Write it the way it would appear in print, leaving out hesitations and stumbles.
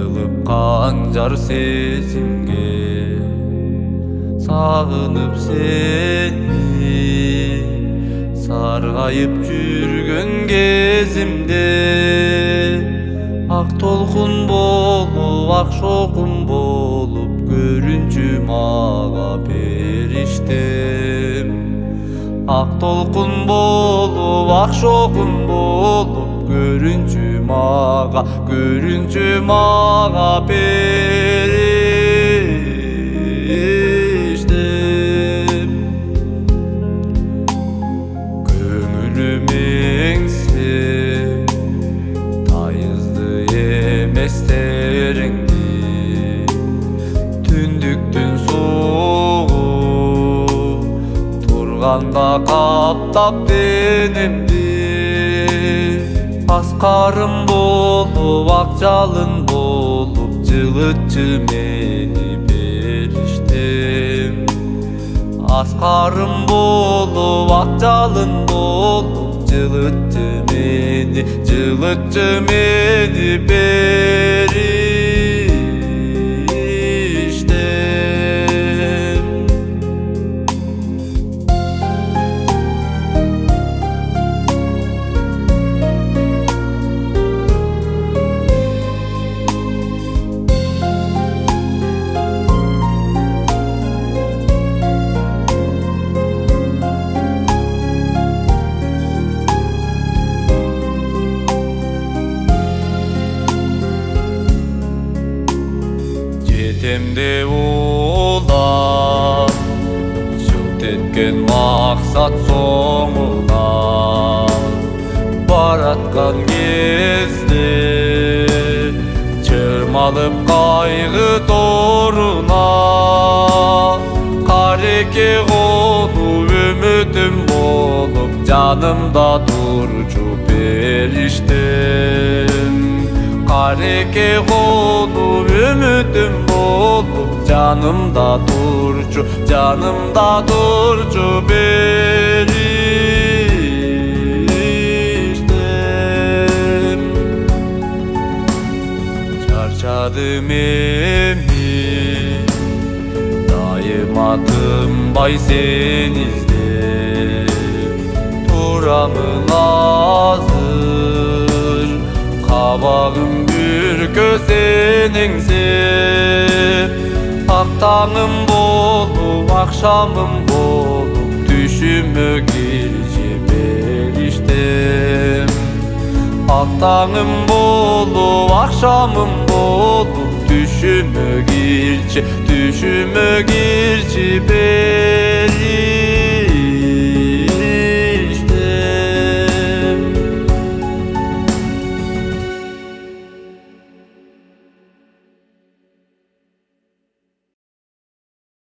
Kırılıp kancar sesimge sağınıp seni sargayıp жүргөн кезимде ак толкун болуп ак шокум болуп көрүнчү мага периштем ак толкун болуп ак шокум болуп көрүнчү мага периштем көңүлүм эңсеп тайызды эместериңди түндүктүн согуп турганда каптап денемди аскарым болуп ак жалын болуп жылытчы мени периштем аскарым болуп ак жалын болуп жылытчы мени периштем жетемде улап жылт эткен максат соңуна бараткан кезде чырмалып кайгы торуна кареке конуп үмүтүм болуп жанымда турчу периштем кареке конуп үмүтүм болуп жанымда турчу периштем чарчадым эми дайыма тынбай сени издеп турамын азыр кабагым бүркө сен эңсеп ак таңым болуп акшамым болуп түшүмө кирчи периштем ак таңым болуп акшамым болуп түшүмө кирчи